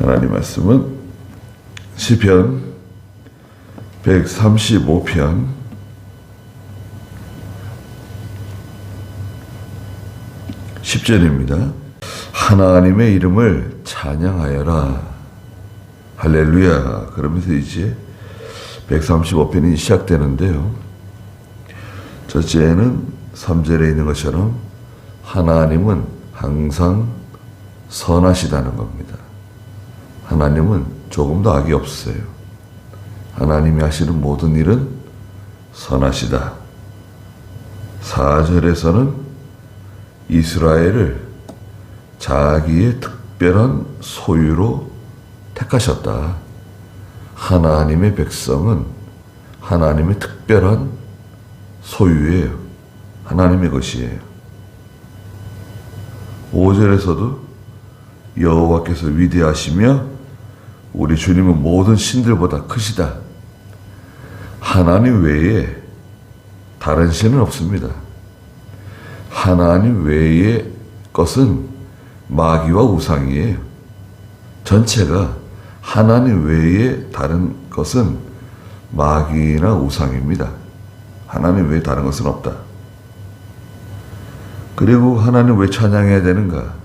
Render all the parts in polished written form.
하나님 말씀은 시편 135편 10절입니다. 하나님의 이름을 찬양하여라. 할렐루야. 그러면서 이제 135편이 시작되는데요. 첫째는 3절에 있는 것처럼 하나님은 항상 선하시다는 겁니다. 하나님은 조금도 악이 없어요. 하나님이 하시는 모든 일은 선하시다. 4절에서는 이스라엘을 자기의 특별한 소유로 택하셨다. 하나님의 백성은 하나님의 특별한 소유예요. 하나님의 것이에요. 5절에서도 여호와께서 위대하시며 우리 주님은 모든 신들보다 크시다. 하나님 외에 다른 신은 없습니다. 하나님 외의 것은 마귀와 우상이에요. 전체가 하나님 외에 다른 것은 마귀나 우상입니다. 하나님 외에 다른 것은 없다. 그리고 하나님 왜 찬양해야 되는가?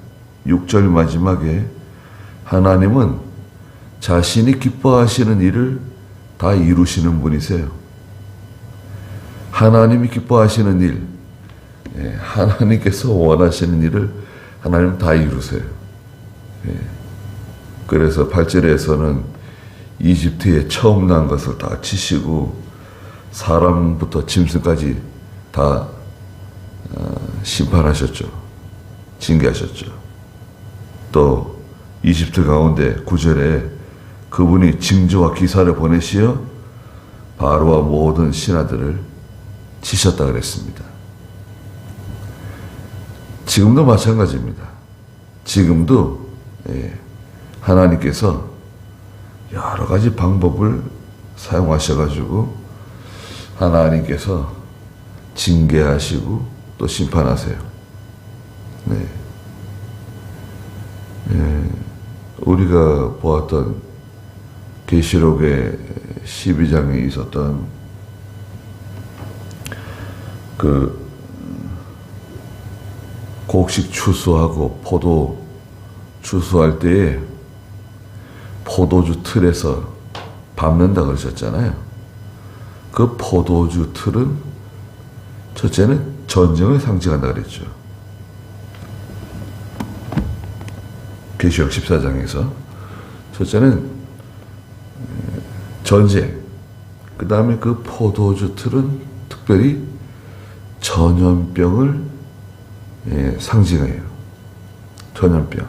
6절 마지막에 하나님은 자신이 기뻐하시는 일을 다 이루시는 분이세요. 하나님이 기뻐하시는 일, 하나님께서 원하시는 일을 하나님 다 이루세요. 그래서 8절에서는 이집트에 처음 난 것을 다 치시고 사람부터 짐승까지 다 심판하셨죠. 징계하셨죠. 또 이집트 가운데 9절에 그분이 징조와 기사를 보내시어 바로와 모든 신하들을 치셨다 그랬습니다. 지금도 마찬가지입니다. 지금도 하나님께서 여러 가지 방법을 사용하셔가지고 하나님께서 징계하시고 또 심판하세요. 우리가 보았던 계시록의 12장에 있었던 그 곡식 추수하고 포도 추수할 때에 포도주 틀에서 밟는다 그러셨잖아요. 그 포도주 틀은 첫째는 전쟁을 상징한다 그랬죠. 계시록 14장에서 첫째는 전쟁, 그 다음에 그 포도주 틀은 특별히 전염병을 상징해요. 전염병.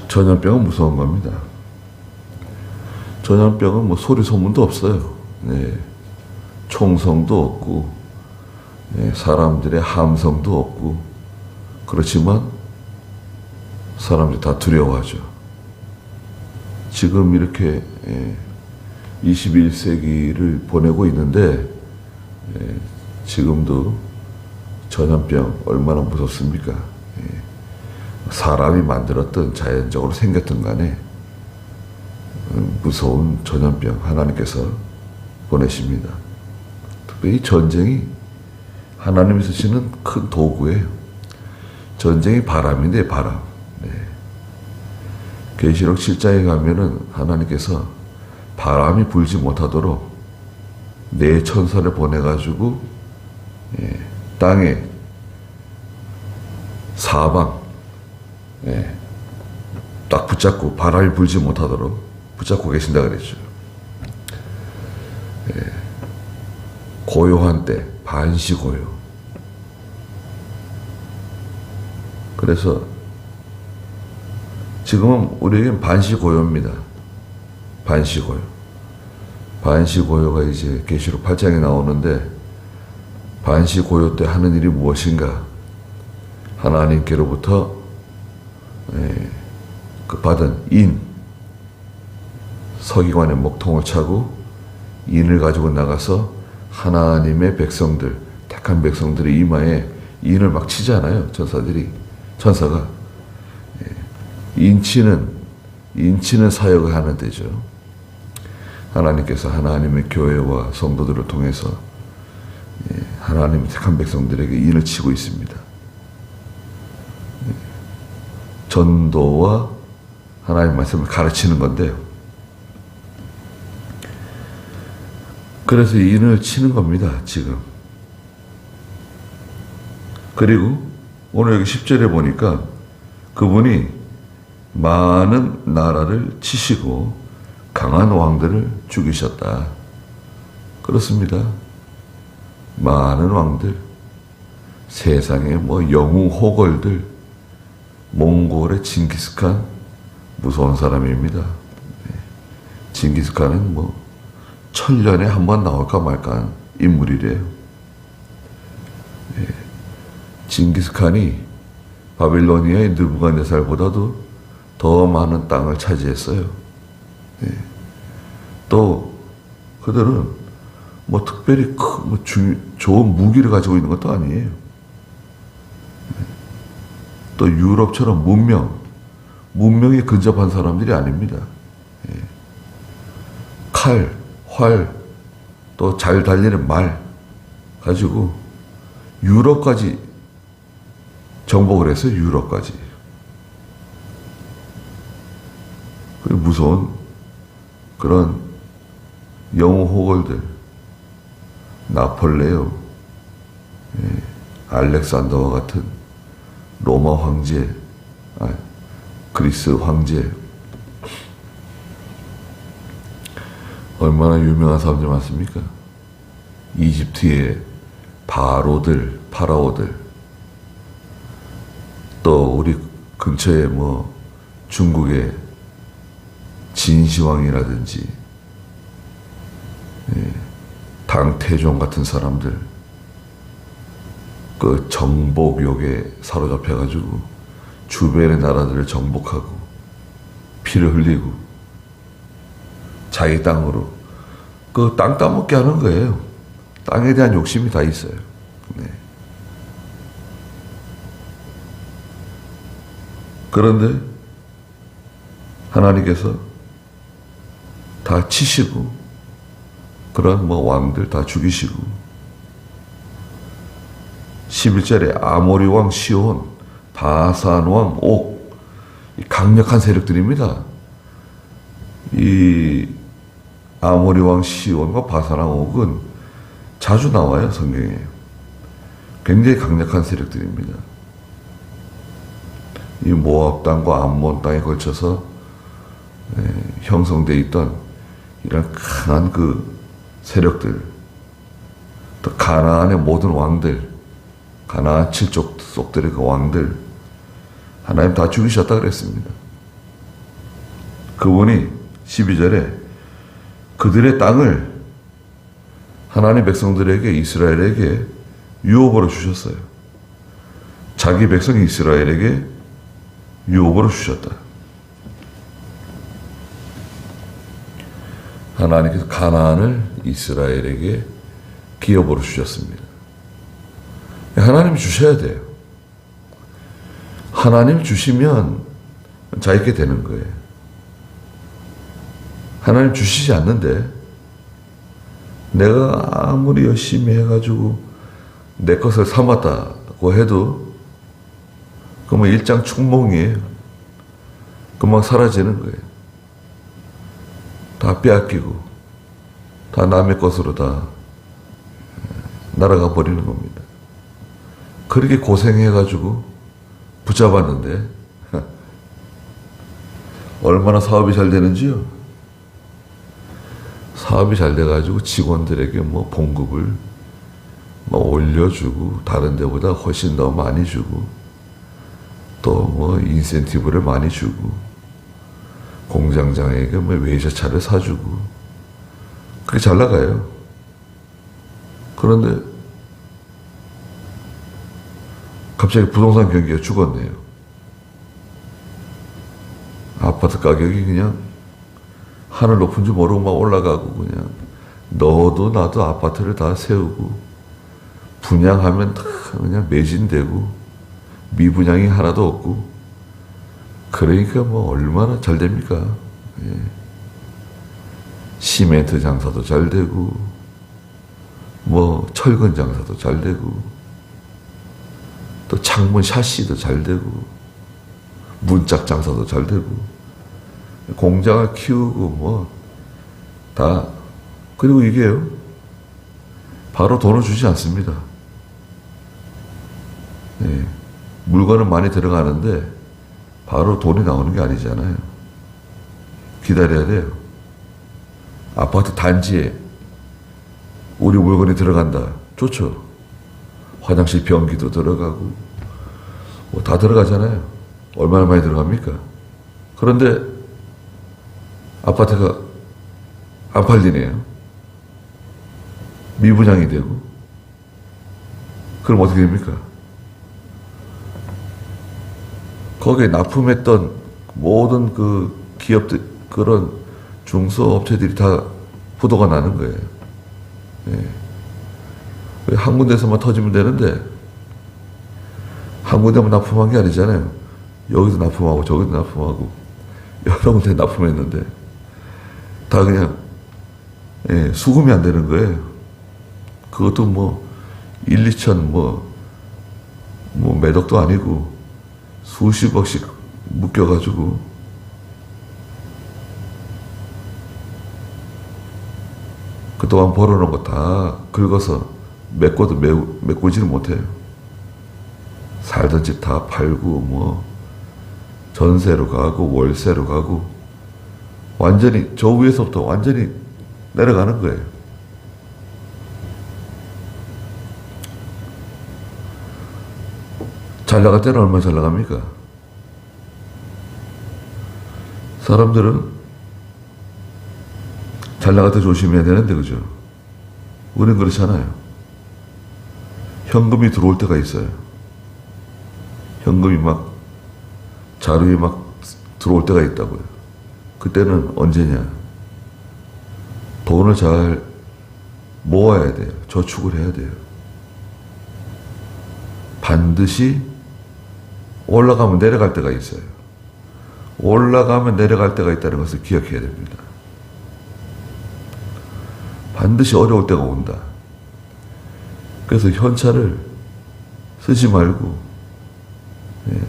전염병은 무서운 겁니다. 전염병은 뭐 소리 소문도 없어요. 총성도 없고, 사람들의 함성도 없고, 그렇지만 사람들이 다 두려워하죠. 지금 이렇게 21세기를 보내고 있는데 지금도 전염병 얼마나 무섭습니까? 사람이 만들었던 자연적으로 생겼던 간에 무서운 전염병 하나님께서 보내십니다. 특별히 전쟁이 하나님이 쓰시는 큰 도구예요. 전쟁이 바람인데 바람. 계시록 7장에 가면은 하나님께서 바람이 불지 못하도록 네 천사를 보내가지고 땅에 사방 딱 붙잡고 바람이 불지 못하도록 붙잡고 계신다 그랬죠. 고요한 때 반시고요. 그래서 지금은 우리에겐 반시고요입니다. 반시고요. 반시고요가 이제 계시록 8장에 나오는데 반시고요 때 하는 일이 무엇인가? 하나님께로부터 그 받은 인, 서기관의 목통을 차고 인을 가지고 나가서 하나님의 백성들, 택한 백성들의 이마에 인을 막 치잖아요. 천사가. 인치는 인치는 사역을 하는 데죠. 하나님께서 하나님의 교회와 성도들을 통해서 하나님의 택한 백성들에게 인을 치고 있습니다. 전도와 하나님의 말씀을 가르치는 건데요. 그래서 인을 치는 겁니다, 지금. 그리고 오늘 여기 10절에 보니까 그분이 많은 나라를 치시고 강한 왕들을 죽이셨다. 그렇습니다. 많은 왕들, 세상에 영웅 호걸들, 몽골의 징기스칸, 무서운 사람입니다. 징기스칸은 1000년에 한 번 나올까 말까한 인물이래요. 징기스칸이 바빌로니아의 느부갓네살보다도 더 많은 땅을 차지했어요. 또 그들은 특별히 좋은 무기를 가지고 있는 것도 아니에요. 또 유럽처럼 문명에 근접한 사람들이 아닙니다. 칼, 활, 또 잘 달리는 말 가지고 유럽까지 정복을 했어요. 유럽까지. 무서운 그런 영웅 호걸들, 나폴레옹, 알렉산더와 같은 로마 황제, 그리스 황제, 얼마나 유명한 사람들이 많습니까? 이집트의 바로들, 파라오들, 또 우리 근처에 중국의 진시황이라든지 당태종 같은 사람들, 그 정복욕에 사로잡혀가지고 주변의 나라들을 정복하고 피를 흘리고 자기 땅으로 그 땅 따먹게 하는 거예요. 땅에 대한 욕심이 다 있어요. 그런데 하나님께서 다 치시고 그런 왕들 다 죽이시고 11절에 아모리 왕 시온, 바산 왕 옥, 강력한 세력들입니다. 이 아모리 왕 시온과 바산 왕 옥은 자주 나와요, 성경에. 굉장히 강력한 세력들입니다. 이 모압 땅과 암몬 땅에 걸쳐서 형성되어 있던 이런 강한 그 세력들, 또 가나안의 모든 왕들, 가나안 칠족 속들의 그 왕들, 하나님 다 죽이셨다 그랬습니다. 그분이 12절에 그들의 땅을 하나님 백성들에게, 이스라엘에게 유업으로 주셨어요. 자기 백성 이스라엘에게 유업으로 주셨다. 하나님께서 가나안을 이스라엘에게 기업으로 주셨습니다. 하나님이 주셔야 돼요. 하나님 주시면 자유있게 되는 거예요. 하나님 주시지 않는데 내가 아무리 열심히 해가지고 내 것을 삼았다고 해도 그러면 일장춘몽이에요. 금방 사라지는 거예요. 다 빼앗기고 다 남의 것으로 다 날아가 버리는 겁니다. 그렇게 고생해가지고 붙잡았는데 얼마나 사업이 잘 되는지요. 사업이 잘 돼가지고 직원들에게 봉급을 올려주고 다른 데보다 훨씬 더 많이 주고 또 인센티브를 많이 주고 공장장에게 외제차를 사주고 그게 잘 나가요. 그런데 갑자기 부동산 경기가 죽었네요. 아파트 가격이 그냥 하늘 높은 줄 모르고 막 올라가고 그냥 너도 나도 아파트를 다 세우고 분양하면 다 그냥 매진되고 미분양이 하나도 없고 그러니까 뭐 얼마나 잘 됩니까? 예. 시멘트 장사도 잘 되고, 뭐 철근 장사도 잘 되고, 또 창문 샤시도 잘 되고, 문짝 장사도 잘 되고, 공장을 키우고 뭐 다. 그리고 이게요, 바로 돈을 주지 않습니다. 예. 물건은 많이 들어가는데 바로 돈이 나오는 게 아니잖아요. 기다려야 돼요. 아파트 단지에 우리 물건이 들어간다. 좋죠. 화장실 변기도 들어가고 뭐 다 들어가잖아요. 얼마나 많이 들어갑니까? 그런데 아파트가 안 팔리네요. 미분양이 되고. 그럼 어떻게 됩니까? 거기에 납품했던 모든 그 기업들, 그런 중소업체들이 다 부도가 나는 거예요. 예. 한 군데서만 터지면 되는데, 한 군데만 납품한 게 아니잖아요. 여기도 납품하고, 저기도 납품하고, 여러 군데 납품했는데, 다 그냥, 예, 수금이 안 되는 거예요. 그것도 뭐, 1, 2천, 뭐 매덕도 아니고, 수십억씩 묶여가지고, 그동안 벌어놓은 거 다 긁어서 메꾸지를 못해요. 살던 집 다 팔고, 뭐, 전세로 가고, 월세로 가고, 완전히, 저 위에서부터 완전히 내려가는 거예요. 잘 나갈 때는 얼마나 잘 나갑니까? 사람들은 잘 나갈 때 조심해야 되는데, 그죠? 우리는 그렇잖아요. 현금이 들어올 때가 있어요. 현금이 막, 자루에 막 들어올 때가 있다고요. 그때는 언제냐? 돈을 잘 모아야 돼요. 저축을 해야 돼요. 반드시 올라가면 내려갈 때가 있어요. 올라가면 내려갈 때가 있다는 것을 기억해야 됩니다. 반드시 어려울 때가 온다. 그래서 현찰을 쓰지 말고, 예,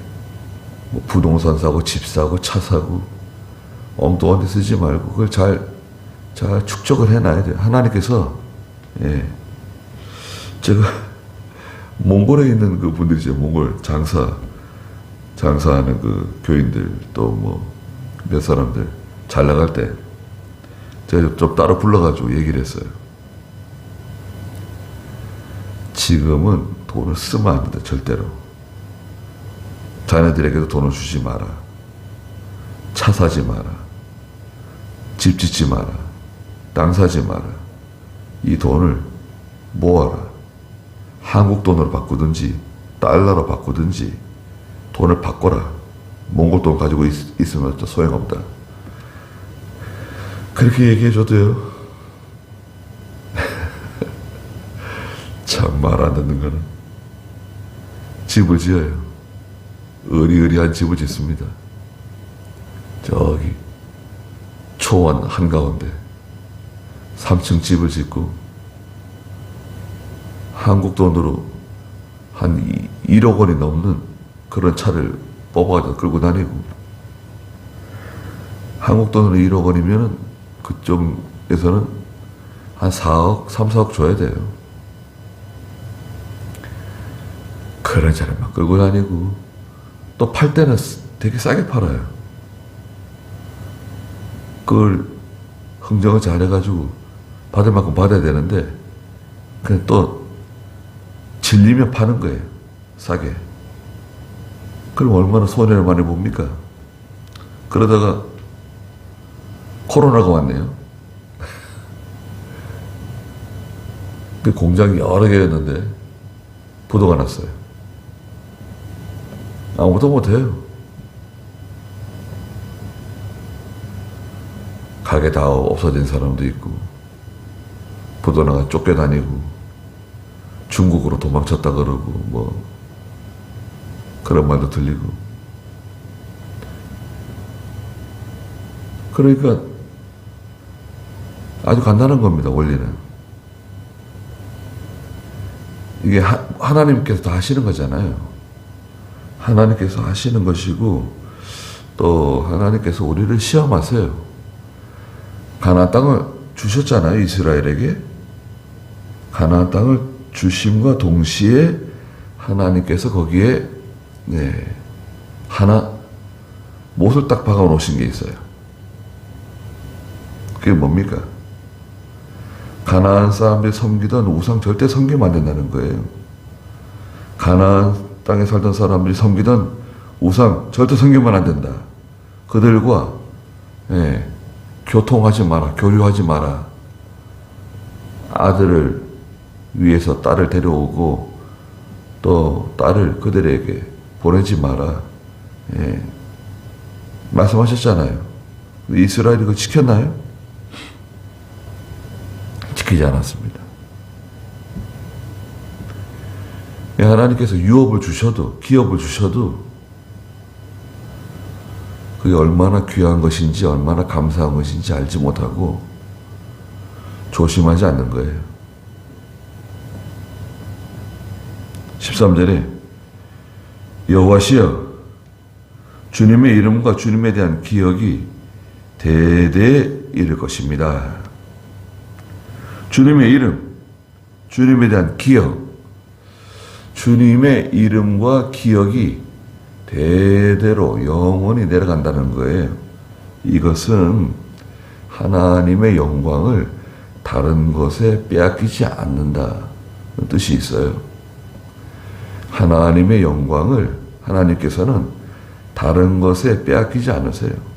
뭐 부동산 사고, 집 사고, 차 사고, 엉뚱한 데 쓰지 말고, 그걸 잘 축적을 해놔야 돼요. 하나님께서, 예, 제가, 몽골에 있는 그 분들이죠. 몽골 장사하는 그 교인들, 또 뭐, 몇 사람들, 잘 나갈 때, 제가 좀 따로 불러가지고 얘기를 했어요. 지금은 돈을 쓰면 안 된다, 절대로. 자녀들에게도 돈을 주지 마라. 차 사지 마라. 집 짓지 마라. 땅 사지 마라. 이 돈을 모아라. 한국 돈으로 바꾸든지 달러로 바꾸든지 돈을 바꿔라. 몽골 돈 가지고 있으면 또 소용없다. 그렇게 얘기해줘도요. 참 말 안 듣는 거는. 집을 지어요. 의리의리한 집을 짓습니다. 저기 초원 한가운데 3층 집을 짓고 한국 돈으로 한 1억 원이 넘는 그런 차를 뽑아가지고 끌고 다니고, 한국 돈으로 1억 원이면은 그쪽에서는 한 4억, 3, 4억 줘야 돼요. 그런 차를 막 끌고 다니고, 또 팔 때는 되게 싸게 팔아요. 그걸 흥정을 잘 해가지고 받을 만큼 받아야 되는데, 그냥 또 질리면 파는 거예요. 싸게. 그럼 얼마나 손해를 많이 봅니까? 그러다가 코로나가 왔네요. 그 공장이 여러 개였는데 부도가 났어요. 아무도 못해요. 가게 다 없어진 사람도 있고, 부도나가 쫓겨다니고, 중국으로 도망쳤다 그러고, 뭐 그런 말도 들리고. 그러니까 아주 간단한 겁니다. 원리는. 이게 하나님께서 다 하시는 거잖아요. 하나님께서 하시는 것이고 또 하나님께서 우리를 시험하세요. 가나안 땅을 주셨잖아요. 이스라엘에게. 가나안 땅을 주심과 동시에 하나님께서 거기에 하나 못을 딱 박아 놓으신 게 있어요. 그게 뭡니까? 가나안 사람들이 섬기던 우상 절대 섬기면 안 된다는 거예요. 가나안 땅에 살던 사람들이 섬기던 우상 절대 섬기면 안 된다. 그들과 교통하지 마라. 교류하지 마라. 아들을 위해서 딸을 데려오고 또 딸을 그들에게 보내지 마라. 말씀하셨잖아요. 이스라엘이 그거 지켰나요? 지키지 않았습니다. 하나님께서 유업을 주셔도 기업을 주셔도 그게 얼마나 귀한 것인지 얼마나 감사한 것인지 알지 못하고 조심하지 않는 거예요. 13절에 여호와시여 주님의 이름과 주님에 대한 기억이 대대에 이를 것입니다. 주님의 이름, 주님에 대한 기억, 주님의 이름과 기억이 대대로 영원히 내려간다는 거예요. 이것은 하나님의 영광을 다른 것에 빼앗기지 않는다는 뜻이 있어요. 하나님의 영광을 하나님께서는 다른 것에 빼앗기지 않으세요.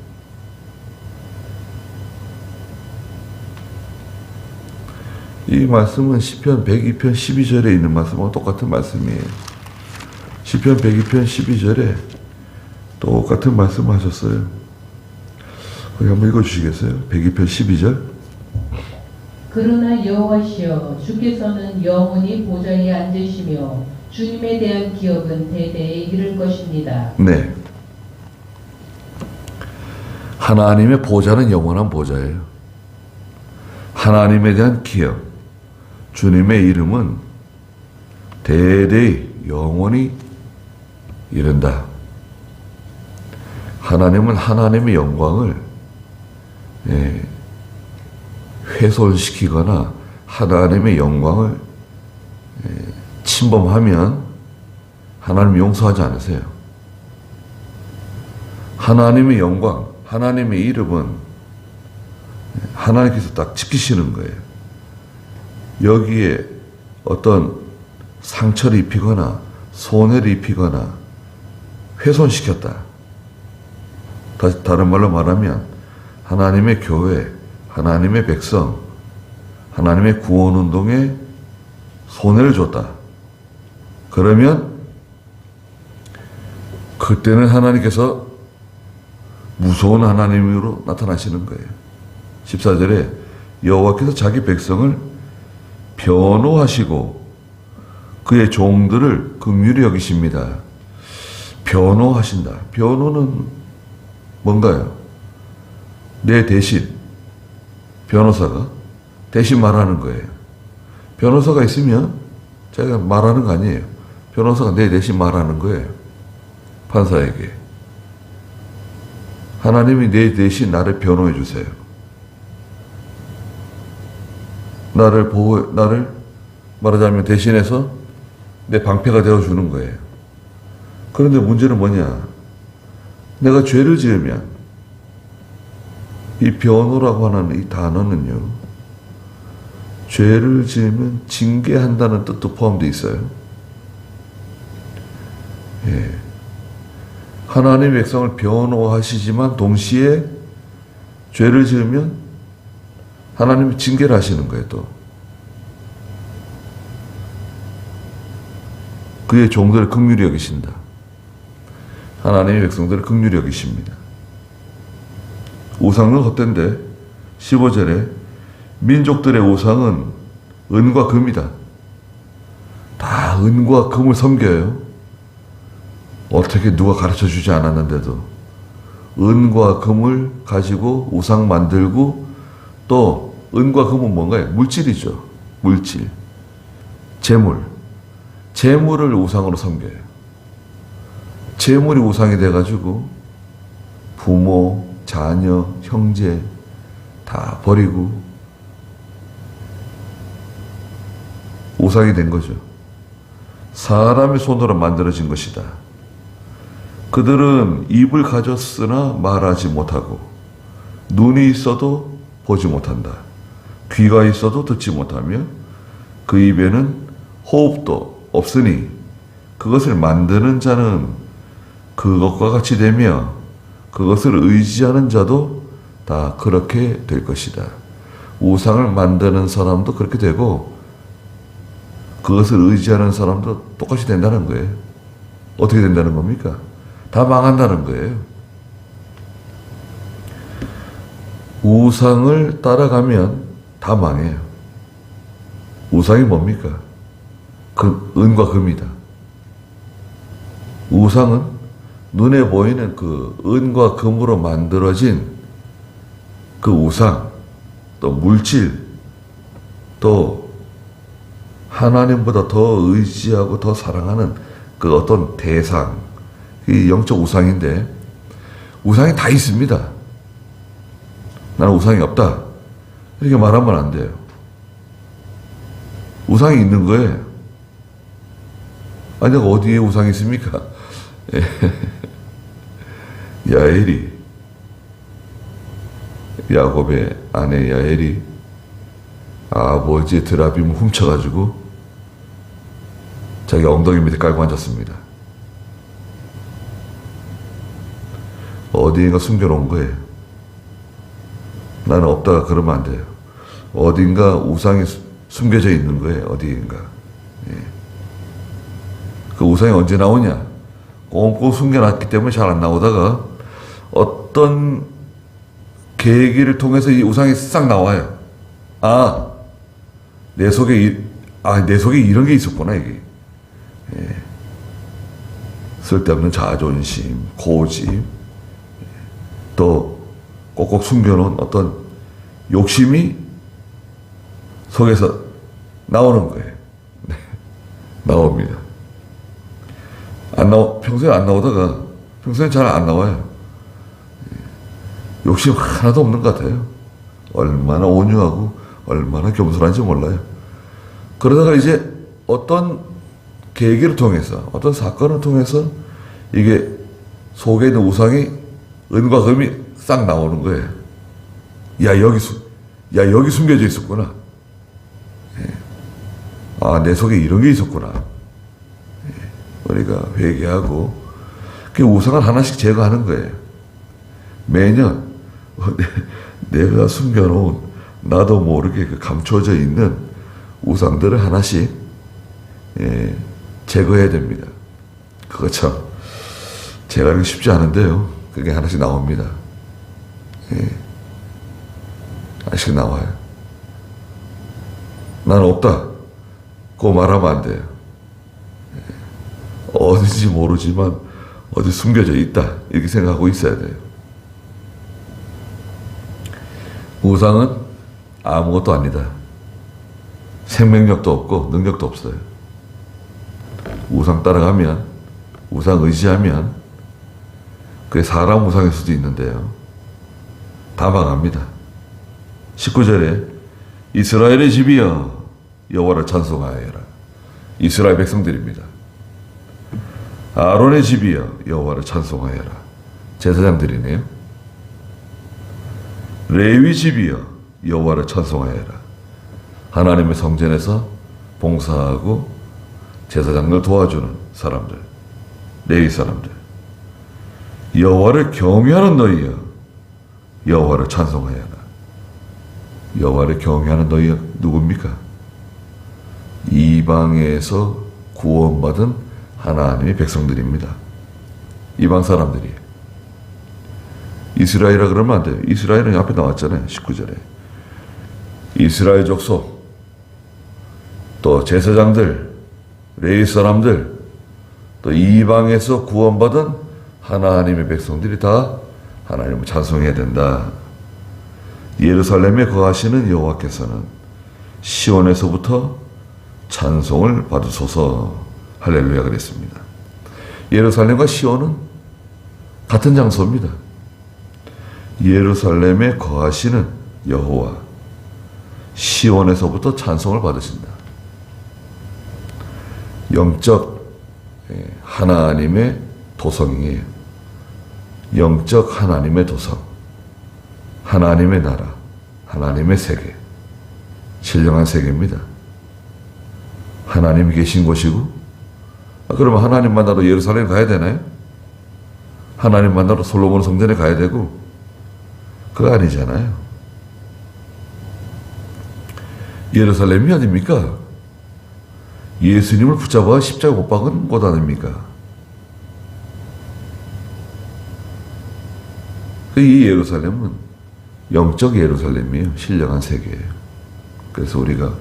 이 말씀은 시편 102편 12절에 있는 말씀과 똑같은 말씀이에요. 시편 102편 12절에 똑같은 말씀을 하셨어요. 거기 한번 읽어주시겠어요? 102편 12절. 그러나 여호와시여 주께서는 영원히 보좌에 앉으시며 주님에 대한 기억은 대대에 이를 것입니다. 네. 하나님의 보좌는 영원한 보좌예요. 하나님에 대한 기억, 주님의 이름은 대대히 영원히 이른다. 하나님은 하나님의 영광을 훼손시키거나 하나님의 영광을 침범하면 하나님 용서하지 않으세요. 하나님의 영광, 하나님의 이름은 하나님께서 딱 지키시는 거예요. 여기에 어떤 상처를 입히거나 손해를 입히거나 훼손시켰다. 다른 말로 말하면 하나님의 교회, 하나님의 백성, 하나님의 구원운동에 손해를 줬다. 그러면 그때는 하나님께서 무서운 하나님으로 나타나시는 거예요. 14절에 여호와께서 자기 백성을 변호하시고 그의 종들을 긍휼히 여기십니다. 변호하신다. 변호는 뭔가요? 내 대신 변호사가 대신 말하는 거예요. 변호사가 있으면 제가 말하는 거 아니에요. 변호사가 내 대신 말하는 거예요. 판사에게. 하나님이 내 대신 나를 변호해 주세요. 나를 말하자면 대신해서 내 방패가 되어 주는 거예요. 그런데 문제는 뭐냐? 내가 죄를 지으면 이 변호라고 하는 이 단어는요, 죄를 지으면 징계한다는 뜻도 포함되어 있어요. 하나님의 백성을 변호하시지만 동시에 죄를 지으면 하나님이 징계를 하시는 거예요. 또 그의 종들을 긍휼히 여기신다. 하나님의 백성들을 긍휼히 여기십니다. 우상은 헛된데 15절에 민족들의 우상은 은과 금이다. 다 은과 금을 섬겨요. 어떻게 누가 가르쳐 주지 않았는데도 은과 금을 가지고 우상 만들고, 또 은과 금은 뭔가요? 물질이죠. 물질. 재물. 재물을 우상으로 섬겨요. 재물이 우상이 돼가지고 부모, 자녀, 형제 다 버리고 우상이 된 거죠. 사람의 손으로 만들어진 것이다. 그들은 입을 가졌으나 말하지 못하고, 눈이 있어도 보지 못한다. 귀가 있어도 듣지 못하며, 그 입에는 호흡도 없으니 그것을 만드는 자는 그것과 같이 되며 그것을 의지하는 자도 다 그렇게 될 것이다. 우상을 만드는 사람도 그렇게 되고 그것을 의지하는 사람도 똑같이 된다는 거예요. 어떻게 된다는 겁니까? 다 망한다는 거예요. 우상을 따라가면 다 망해요. 우상이 뭡니까? 은과 금이다. 우상은 눈에 보이는 그 은과 금으로 만들어진 그 우상, 또 물질, 또 하나님보다 더 의지하고 더 사랑하는 그 어떤 대상, 이 영적 우상인데, 우상이 다 있습니다. 나는 우상이 없다, 이렇게 말하면 안 돼요. 우상이 있는 거예요. 아니, 어디에 우상이 있습니까? 야엘이, 야곱의 아내 야엘이 아버지의 드라빔을 훔쳐가지고 자기 엉덩이 밑에 깔고 앉았습니다. 어디인가 숨겨놓은 거예요. 나는 없다가 그러면 안 돼요. 어딘가 우상이 숨겨져 있는 거예요. 어디인가. 예. 그 우상이 언제 나오냐? 꼼꼼 숨겨놨기 때문에 잘 안 나오다가 어떤 계기를 통해서 이 우상이 싹 나와요. 내 속에 이런 게 있었구나, 이게. 예. 쓸데없는 자존심, 고집, 또 꼭꼭 숨겨놓은 어떤 욕심이 속에서 나오는 거예요. 네. 나옵니다. 평소에 안 나오다가, 평소에 잘 안 나와요. 욕심 하나도 없는 것 같아요. 얼마나 온유하고 얼마나 겸손한지 몰라요. 그러다가 이제 어떤 계기를 통해서, 어떤 사건을 통해서 이게 속에 있는 우상이, 은과 금이 싹 나오는 거예요. 여기 숨겨져 있었구나. 내 속에 이런 게 있었구나. 우리가 회개하고 그 우상을 하나씩 제거하는 거예요. 매년 내가 숨겨놓은, 나도 모르게 그 감춰져 있는 우상들을 하나씩 제거해야 됩니다. 그거 참 제거하기 쉽지 않은데요. 그게 하나씩 나옵니다. 하나씩 나와요. 나는 없다, 그거 말하면 안 돼요. 어딘지 모르지만 어디 숨겨져 있다, 이렇게 생각하고 있어야 돼요. 우상은 아무것도 아니다. 생명력도 없고 능력도 없어요. 우상 따라가면, 우상 의지하면 그게 사람 우상일 수도 있는데요, 다 망합니다. 19절에 이스라엘의 집이여 여호와를 찬송하여라. 이스라엘 백성들입니다. 아론의 집이여 여호와를 찬송하여라. 제사장들이네요. 레위 집이여 여호와를 찬송하여라. 하나님의 성전에서 봉사하고 제사장을 도와주는 사람들, 레위 사람들. 여호와를 경외하는 너희여 여호와를 찬송하여라. 여호와를 경외하는 너희여 누굽니까? 이방에서 구원받은 하나님의 백성들입니다. 이방 사람들이. 이스라엘이라 그러면 안 돼요. 이스라엘은 앞에 나왔잖아요. 19절에. 이스라엘 족속, 또 제사장들, 레위 사람들, 또 이방에서 구원받은 하나님의 백성들이 다 하나님을 찬송해야 된다. 예루살렘에 거하시는 여호와께서는 시온에서부터 찬송을 받으소서. 할렐루야 그랬습니다. 예루살렘과 시온은 같은 장소입니다. 예루살렘에 거하시는 여호와, 시온에서부터 찬송을 받으신다. 영적 하나님의 도성이에요. 영적 하나님의 도성, 하나님의 나라, 하나님의 세계, 신령한 세계입니다. 하나님이 계신 곳이고, 그러면 하나님 만나러 예루살렘 가야 되나요? 하나님 만나러 솔로몬 성전에 가야 되고, 그거 아니잖아요. 예루살렘이 어딥니까? 예수님을 붙잡아 십자가 못 박은 곳 아닙니까? 이 예루살렘은 영적 예루살렘이에요. 신령한 세계예요. 그래서 우리가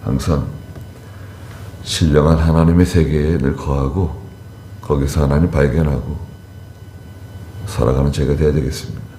항상 신령한 하나님의 세계에 늘 거하고 거기서 하나님 발견하고 살아가는 제가 되어야 되겠습니다.